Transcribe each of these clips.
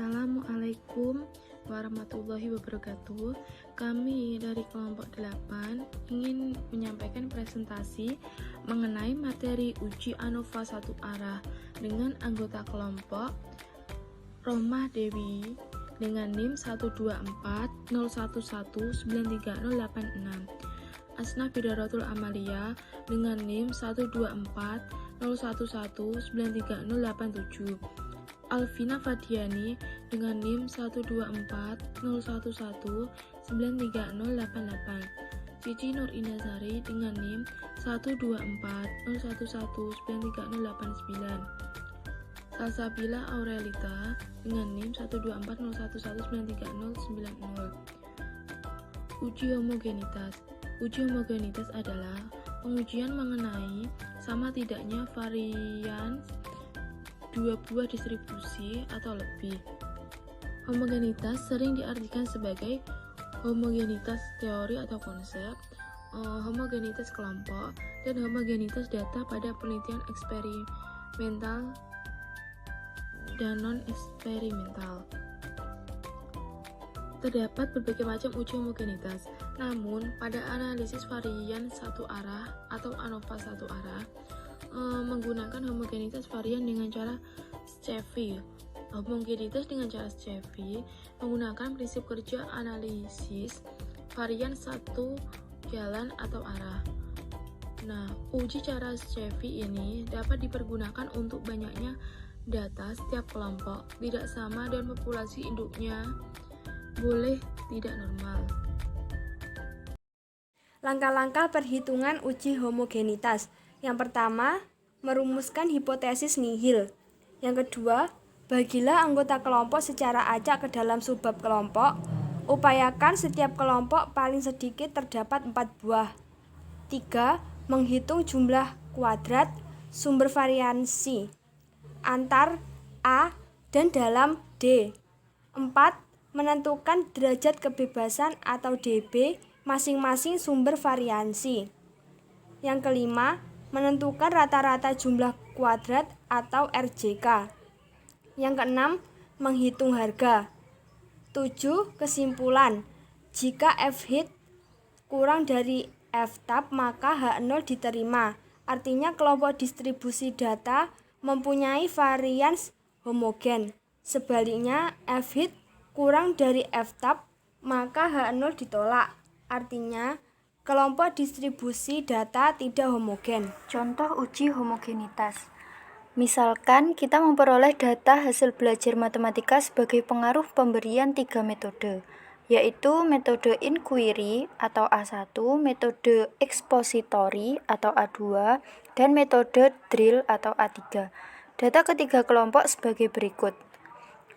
Assalamualaikum warahmatullahi wabarakatuh. Kami dari kelompok 8 ingin menyampaikan presentasi mengenai materi uji ANOVA satu arah dengan anggota kelompok Rohmah Dewi dengan NIM 12401193086, Asnah Bidaratul Amalia dengan NIM 12401193087, Alvina Fadiani dengan NIM 12401193088, Cici Nur Indasari dengan NIM 12401193089, Salsabila Aurelita dengan NIM 12401193090. Uji homogenitas. Uji homogenitas adalah pengujian mengenai sama tidaknya varian dua buah distribusi atau lebih. Homogenitas sering diartikan sebagai homogenitas teori atau konsep, homogenitas kelompok, dan homogenitas data pada penelitian eksperimental dan non-eksperimental. Terdapat berbagai macam uji homogenitas, namun pada analisis varian satu arah atau ANOVA satu arah, menggunakan homogenitas varian dengan cara Scheffey. Homogenitas dengan cara Scheffey menggunakan prinsip kerja analisis varian satu jalan atau arah. Nah, uji cara Scheffey ini dapat dipergunakan untuk banyaknya data setiap kelompok tidak sama dan populasi induknya boleh tidak normal. Langkah-langkah perhitungan uji homogenitas. Yang pertama, merumuskan hipotesis nihil. Yang kedua, bagilah anggota kelompok secara acak ke dalam subbab kelompok. Upayakan setiap kelompok paling sedikit terdapat 4 buah. 3. Menghitung jumlah kuadrat sumber variansi antar A dan dalam D. 4. Menentukan derajat kebebasan atau DB masing-masing sumber variansi. Yang kelima, menentukan rata-rata jumlah kuadrat atau RJK. Yang keenam, menghitung harga. 7. Kesimpulan. Jika F-hit kurang dari F-tab maka H0 diterima. Artinya kelompok distribusi data mempunyai varians homogen. Sebaliknya F-hit kurang dari F-tab maka H0 ditolak. Artinya kelompok distribusi data tidak homogen. Contoh uji homogenitas. Misalkan kita memperoleh data hasil belajar matematika sebagai pengaruh pemberian 3 metode, yaitu metode inquiry atau A1, metode expository atau A2, dan metode drill atau A3. Data ketiga kelompok sebagai berikut.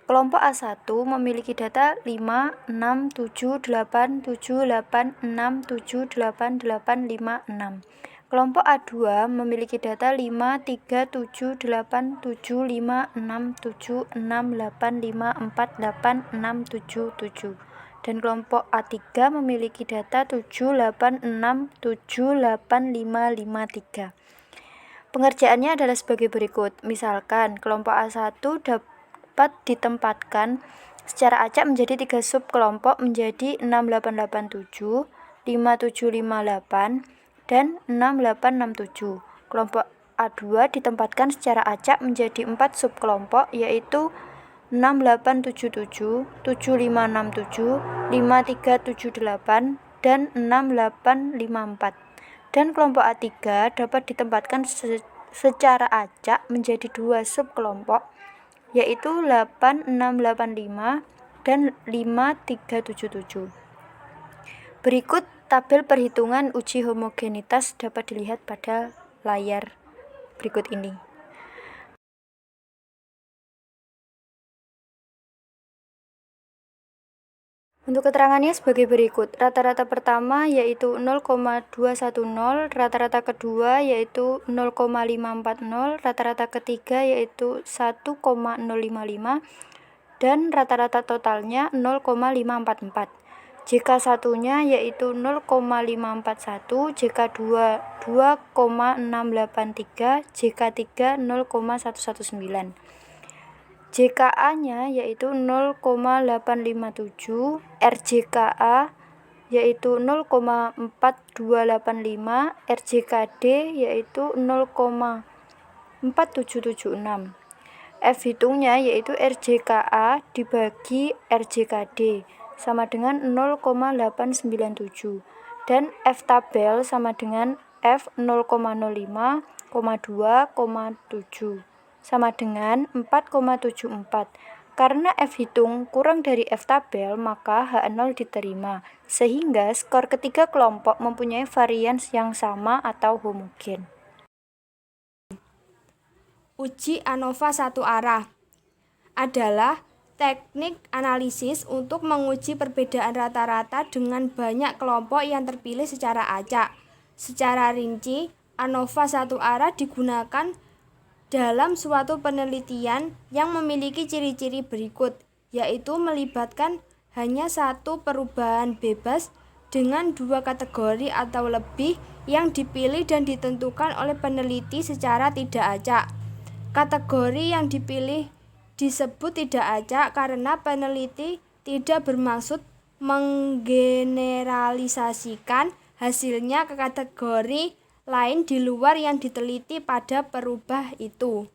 Kelompok A1 memiliki data 5, 6, 7, 8, 7, 8, 6, 7, 8, 8, 5, 6. Kelompok A2 memiliki data 5, 3, 7, 8, 7, 5, 6, 7, 6, 8, 5, 4, 8, 6, 7, 7. Dan kelompok A3 memiliki data 7, 8, 6, 7, 8, 5, 5, 3. Pengerjaannya adalah sebagai berikut. Misalkan kelompok A1 dapat ditempatkan secara acak menjadi 3 subkelompok menjadi 6887, 5758, dan 6867. Kelompok A2 ditempatkan secara acak menjadi 4 subkelompok yaitu 6877, 7567, 5378, dan 6854. Dan kelompok A3 dapat ditempatkan secara acak menjadi 2 subkelompok yaitu 8685 dan 5377. Berikut tabel perhitungan uji homogenitas dapat dilihat pada layar berikut ini. Untuk keterangannya sebagai berikut. Rata-rata pertama yaitu 0,210, rata-rata kedua yaitu 0,540, rata-rata ketiga yaitu 1,055, dan rata-rata totalnya 0,544. JK satunya yaitu 0,541, JK 2 2,683, JK 3 0,119. JKA-nya yaitu 0,857, RJKA yaitu 0,4285, RJKD yaitu 0,4776. F hitungnya yaitu RJKA dibagi RJKD sama dengan 0,897 dan F tabel sama dengan F 0,05, 2,7 sama dengan 4,74. Karena F hitung kurang dari F tabel, maka H0 diterima, sehingga skor ketiga kelompok mempunyai varians yang sama atau homogen. Uji ANOVA satu arah adalah teknik analisis untuk menguji perbedaan rata-rata dengan banyak kelompok yang terpilih secara acak. Secara rinci, ANOVA satu arah digunakan dalam suatu penelitian yang memiliki ciri-ciri berikut, yaitu melibatkan hanya satu perubahan bebas dengan dua kategori atau lebih yang dipilih dan ditentukan oleh peneliti secara tidak acak. Kategori yang dipilih disebut tidak acak karena peneliti tidak bermaksud menggeneralisasikan hasilnya ke kategori lain di luar yang diteliti pada perubah itu.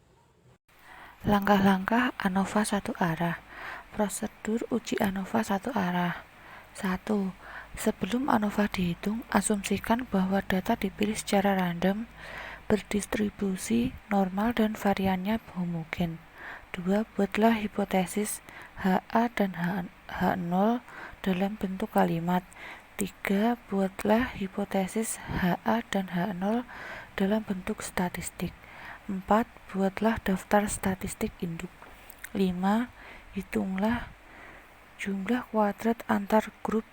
Langkah-langkah ANOVA satu arah. Prosedur uji ANOVA satu arah. 1. Sebelum ANOVA dihitung, asumsikan bahwa data dipilih secara random, berdistribusi, normal, dan variannya homogen. 2. Buatlah hipotesis HA dan H0 dalam bentuk kalimat. 3. Buatlah hipotesis HA dan H0 dalam bentuk statistik. 4. Buatlah daftar statistik induk. 5. Hitunglah jumlah kuadrat antar grup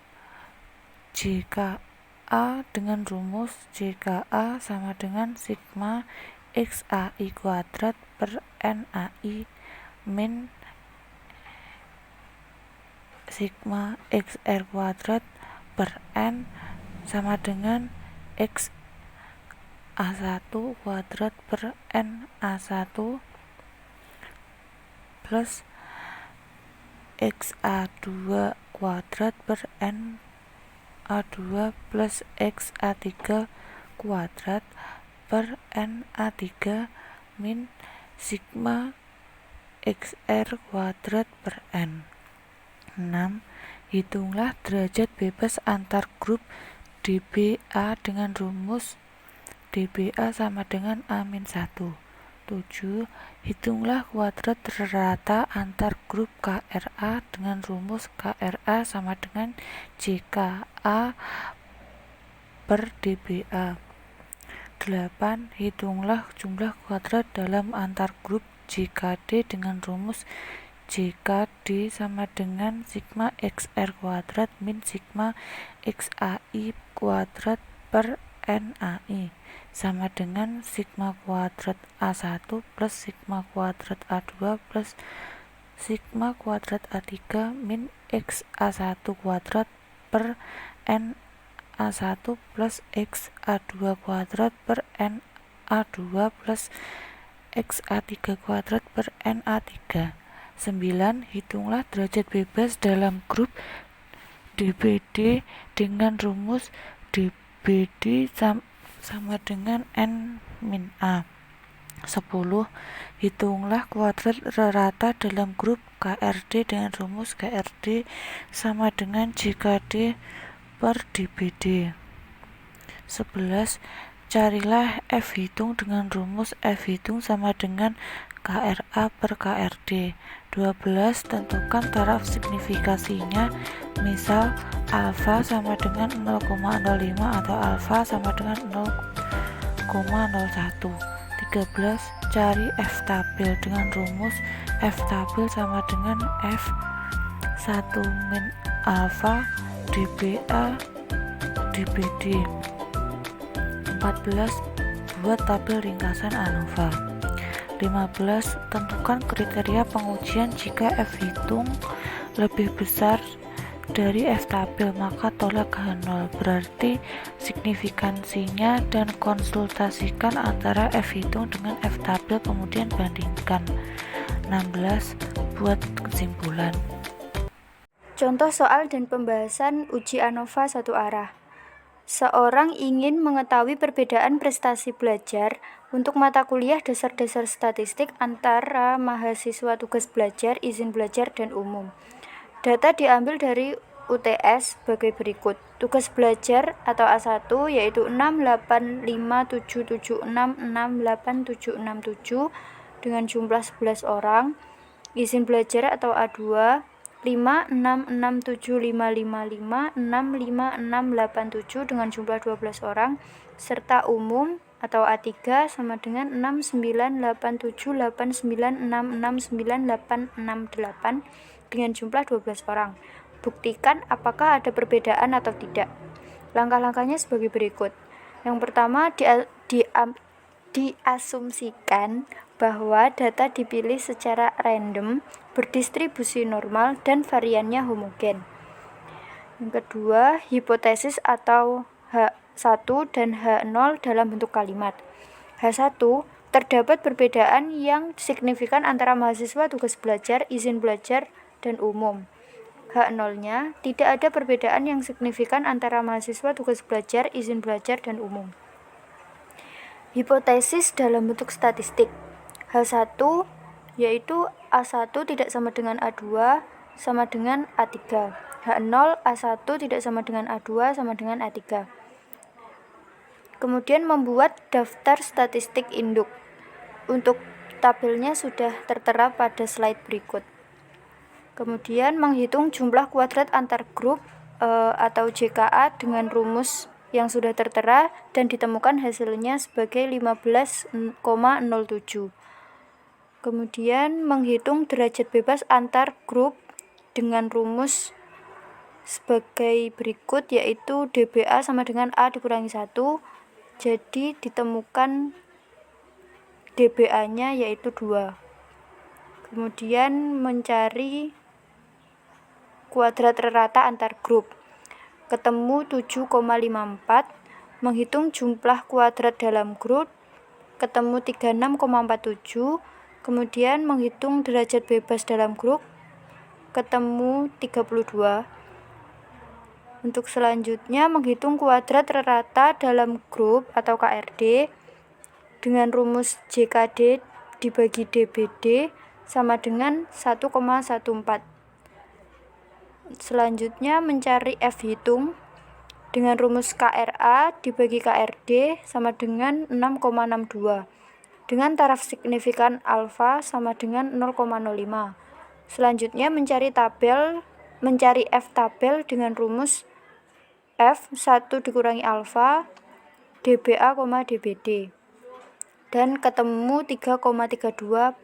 JKA dengan rumus JKA sama dengan sigma XAI kuadrat per NAI min sigma XR kuadrat per N sama dengan X A1 kuadrat per N A1 plus X A2 kuadrat per N A2 plus X A3 kuadrat per N A3 min sigma XR kuadrat per N. 6. Hitunglah derajat bebas antar grup DBA dengan rumus DBA sama dengan A-1. 7. Hitunglah kuadrat rata antar grup KRA dengan rumus KRA sama dengan JKA per DBA. 8. Hitunglah jumlah kuadrat dalam antar grup JKD dengan rumus JKD sama dengan sigma XR kuadrat min sigma XAI kuadrat per NAI sama dengan sigma kuadrat A1 plus sigma kuadrat A2 plus sigma kuadrat A3 min X A1 kuadrat per N A1 plus X A2 kuadrat per N A2 plus X A3 kuadrat per N A3. 9. Hitunglah derajat bebas dalam grup DBD dengan rumus DBD sama dengan N min A. 10. Hitunglah kuadrat rata dalam grup KRD dengan rumus KRD sama dengan JKD per DBD. 11. Carilah F hitung dengan rumus F hitung sama dengan KRA per KRD. 12. Tentukan taraf signifikasinya, misal alfa sama dengan 0,05 atau alfa sama dengan 0,01. 13. Cari F tabel dengan rumus F tabel sama dengan F 1 min alfa DBA DBD. 14. Buat tabel ringkasan ANOVA. 15. Tentukan kriteria pengujian jika F hitung lebih besar dari F tabel, maka tolak H0, berarti signifikansinya, dan konsultasikan antara F hitung dengan F tabel kemudian bandingkan. 16. Buat kesimpulan. Contoh soal dan pembahasan uji ANOVA satu arah. Seorang ingin mengetahui perbedaan prestasi belajar untuk mata kuliah dasar-dasar statistik antara mahasiswa tugas belajar, izin belajar, dan umum. Data diambil dari UTS sebagai berikut. Tugas belajar atau A1 yaitu 68577668767 dengan jumlah 11 orang. Izin belajar atau A2 5667555656687 dengan jumlah 12 orang, serta umum atau A3 sama dengan 69878966988 dengan jumlah 12 orang. Buktikan apakah ada perbedaan atau tidak. Langkah-langkahnya sebagai berikut. Yang pertama, diasumsikan bahwa data dipilih secara random, berdistribusi normal, dan variannya homogen. Yang kedua, hipotesis atau H1 dan H0 dalam bentuk kalimat. H1, terdapat perbedaan yang signifikan antara mahasiswa tugas belajar, izin belajar, dan umum. H0-nya, tidak ada perbedaan yang signifikan antara mahasiswa tugas belajar, izin belajar, dan umum. Hipotesis dalam bentuk statistik. H1 yaitu A1 tidak sama dengan A2 sama dengan A3. H0 A1 tidak sama dengan A2 sama dengan A3. Kemudian membuat daftar statistik induk. Untuk tabelnya sudah tertera pada slide berikut. Kemudian menghitung jumlah kuadrat antar grup atau JKA dengan rumus yang sudah tertera dan ditemukan hasilnya sebagai 15,07. Kemudian menghitung derajat bebas antar grup dengan rumus sebagai berikut, yaitu DBA sama dengan A dikurangi 1. Jadi ditemukan DBA-nya yaitu 2. Kemudian mencari kuadrat rata antar grup. Ketemu 7,54. Menghitung jumlah kuadrat dalam grup. Ketemu 36,47. Kemudian menghitung derajat bebas dalam grup, ketemu 32. Untuk selanjutnya menghitung kuadrat rata dalam grup atau KRD dengan rumus JKD dibagi DBD sama dengan 1,14. Selanjutnya mencari F hitung dengan rumus KRA dibagi KRD sama dengan 6,62. Dengan taraf signifikan alfa sama dengan 0,05. Selanjutnya mencari F tabel dengan rumus F 1 dikurangi alfa DBA, DBD. Dan ketemu 3,32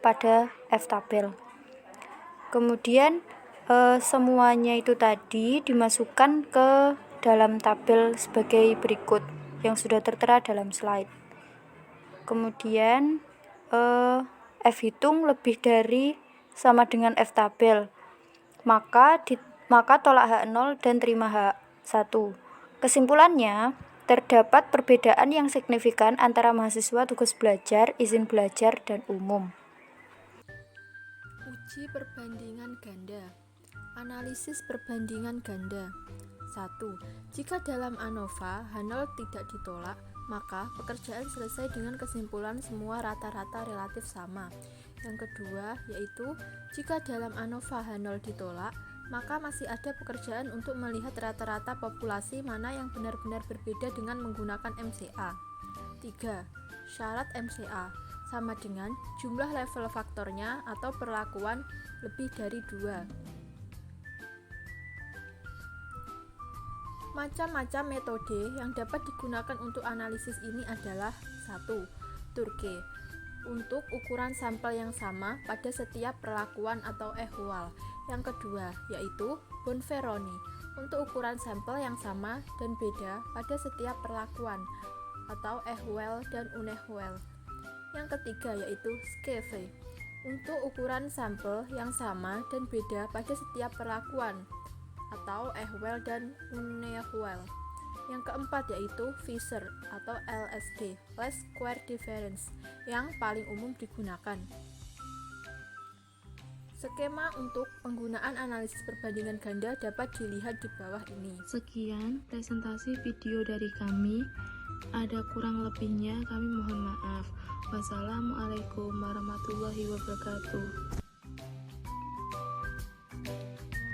pada F tabel. Kemudian semuanya itu tadi dimasukkan ke dalam tabel sebagai berikut yang sudah tertera dalam slide. Kemudian F hitung lebih dari sama dengan F tabel, maka tolak H0 dan terima H1. Kesimpulannya, terdapat perbedaan yang signifikan antara mahasiswa tugas belajar, izin belajar, dan umum. Uji perbandingan ganda. Analisis perbandingan ganda. 1. Jika dalam ANOVA H0 tidak ditolak, maka pekerjaan selesai dengan kesimpulan semua rata-rata relatif sama. Yang kedua, yaitu jika dalam ANOVA H0 ditolak, maka masih ada pekerjaan untuk melihat rata-rata populasi mana yang benar-benar berbeda dengan menggunakan MCA. 3. Syarat MCA sama dengan jumlah level faktornya atau perlakuan lebih dari 2. Macam-macam metode yang dapat digunakan untuk analisis ini adalah 1. Turke untuk ukuran sampel yang sama pada setiap perlakuan atau ehwal. Yang kedua yaitu Bonferroni untuk ukuran sampel yang sama dan beda pada setiap perlakuan atau ehwal dan unehwal. Yang ketiga yaitu Sceve untuk ukuran sampel yang sama dan beda pada setiap perlakuan atau ehwal dan unehwal. Yang keempat yaitu Fisher atau LSD, Least Square Difference, yang paling umum digunakan. Skema untuk penggunaan analisis perbandingan ganda dapat dilihat di bawah ini. Sekian presentasi video dari kami. Ada kurang lebihnya kami mohon maaf. Wassalamualaikum warahmatullahi wabarakatuh.